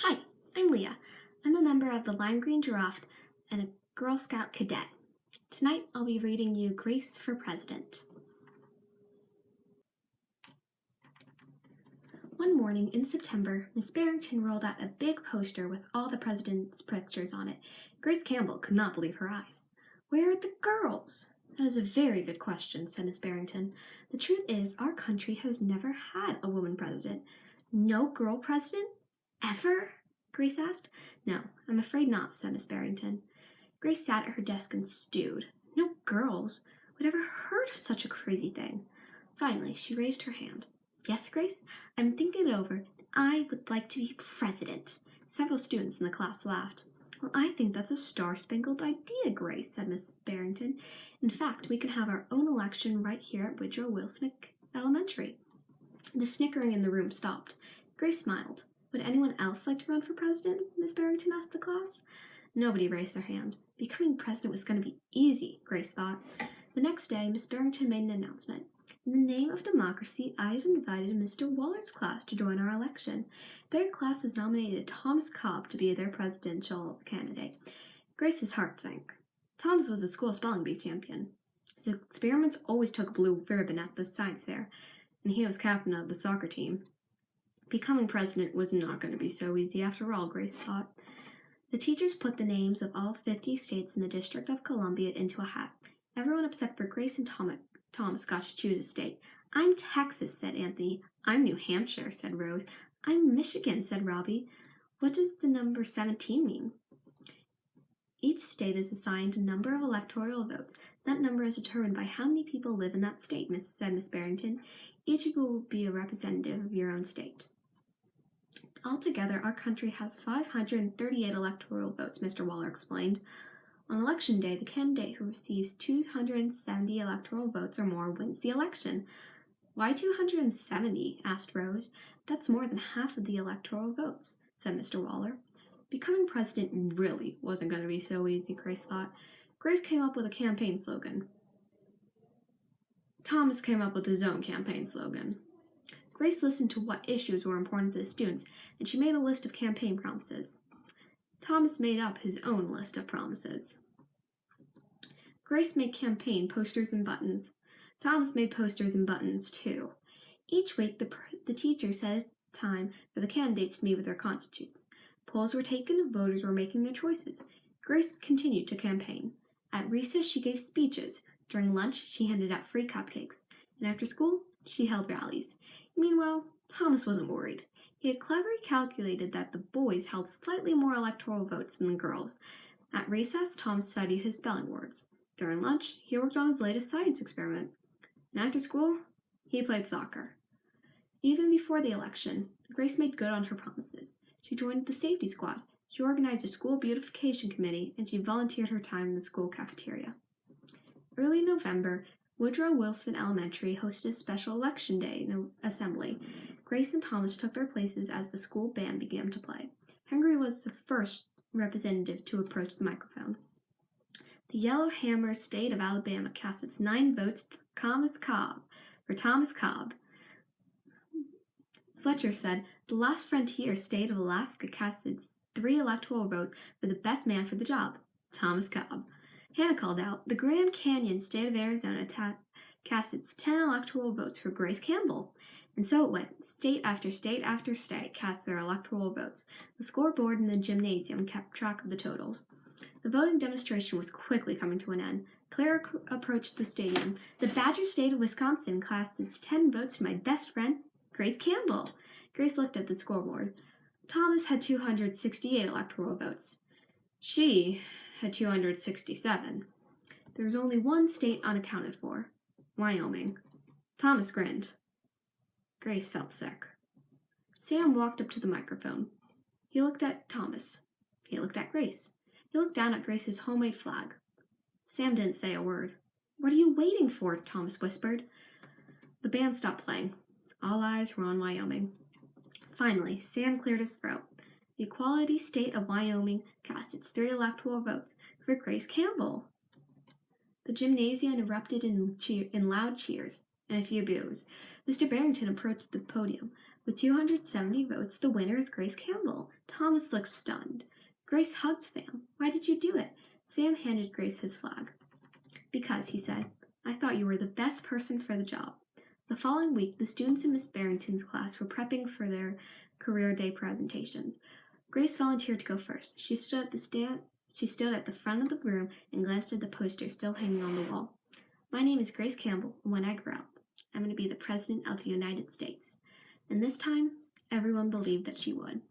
Hi, I'm Lea. I'm a member of the Lime Green Giraffe and a Girl Scout cadet. Tonight I'll be reading you Grace for President. One morning in September, Miss Barrington rolled out a big poster with all the president's pictures on it. Grace Campbell could not believe her eyes. Where are the girls? That is a very good question, said Miss Barrington. The truth is, our country has never had a woman president. No girl president? Ever? Grace asked. No, I'm afraid not, said Miss Barrington. Grace sat at her desk and stewed. No girls? Would ever heard of such a crazy thing? Finally, she raised her hand. Yes, Grace, I'm thinking it over, and I would like to be president. Several students in the class laughed. Well, I think that's a star-spangled idea, Grace, said Miss Barrington. In fact, we can have our own election right here at Woodrow Wilson Elementary. The snickering in the room stopped. Grace smiled. Would anyone else like to run for president? Miss Barrington asked the class. Nobody raised their hand. Becoming president was going to be easy, Grace thought. The next day, Miss Barrington made an announcement. In the name of democracy, I have invited Mr. Waller's class to join our election. Their class has nominated Thomas Cobb to be their presidential candidate. Grace's heart sank. Thomas was a school spelling bee champion. His experiments always took a blue ribbon at the science fair, and he was captain of the soccer team. Becoming president was not going to be so easy after all, Grace thought. The teachers put the names of all 50 states in the District of Columbia into a hat. Everyone except for Grace and Thomas got to choose a state. I'm Texas, said Anthony. I'm New Hampshire, said Rose. I'm Michigan, said Robbie. What does the number 17 mean? Each state is assigned a number of electoral votes. That number is determined by how many people live in that state, said Miss Barrington. Each of you will be a representative of your own state. Altogether, our country has 538 electoral votes, Mr. Waller explained. On election day, the candidate who receives 270 electoral votes or more wins the election. Why 270? Asked Rose. That's more than half of the electoral votes, said Mr. Waller. Becoming president really wasn't going to be so easy, Grace thought. Grace came up with a campaign slogan. Thomas came up with his own campaign slogan. Grace listened to what issues were important to the students, and she made a list of campaign promises. Thomas made up his own list of promises. Grace made campaign posters and buttons. Thomas made posters and buttons, too. Each week, the teacher set a time for the candidates to meet with their constituents. Polls were taken and voters were making their choices. Grace continued to campaign. At recess, she gave speeches. During lunch, she handed out free cupcakes. And after school, she held rallies. Meanwhile, Thomas wasn't worried. He had cleverly calculated that the boys held slightly more electoral votes than the girls. At recess, Thomas studied his spelling words. During lunch, he worked on his latest science experiment. And after school, he played soccer. Even before the election, Grace made good on her promises. She joined the safety squad. She organized a school beautification committee, and she volunteered her time in the school cafeteria. Early in November, Woodrow Wilson Elementary hosted a special election day assembly. Grace and Thomas took their places as the school band began to play. Henry was the first representative to approach the microphone. The Yellowhammer State of Alabama cast its 9 votes for Thomas Cobb. Fletcher said, the last frontier state of Alaska cast its 3 electoral votes for the best man for the job, Thomas Cobb. Hannah called out, the Grand Canyon state of Arizona cast its 10 electoral votes for Grace Campbell. And so it went. State after state after state cast their electoral votes. The scoreboard in the gymnasium kept track of the totals. The voting demonstration was quickly coming to an end. Claire approached the stadium. The Badger State of Wisconsin cast its 10 votes to my best friend, Grace Campbell. Grace looked at the scoreboard. Thomas had 268 electoral votes. She had 267. There was only one state unaccounted for, Wyoming. Thomas grinned. Grace felt sick. Sam walked up to the microphone. He looked at Thomas. He looked at Grace. He looked down at Grace's homemade flag. Sam didn't say a word. What are you waiting for? Thomas whispered. The band stopped playing. All eyes were on Wyoming. Finally, Sam cleared his throat. The equality state of Wyoming cast its 3 electoral votes for Grace Campbell. The gymnasium erupted in loud cheers and a few boos. Mr. Barrington approached the podium. With 270 votes, the winner is Grace Campbell. Thomas looked stunned. Grace hugged Sam. "Why did you do it?" Sam handed Grace his flag. "Because," he said, "I thought you were the best person for the job." The following week, the students in Miss Barrington's class were prepping for their career day presentations. Grace volunteered to go first. She stood at the front of the room and glanced at the poster still hanging on the wall. "My name is Grace Campbell, and when I grow up, I'm going to be the President of the United States." And this time, everyone believed that she would.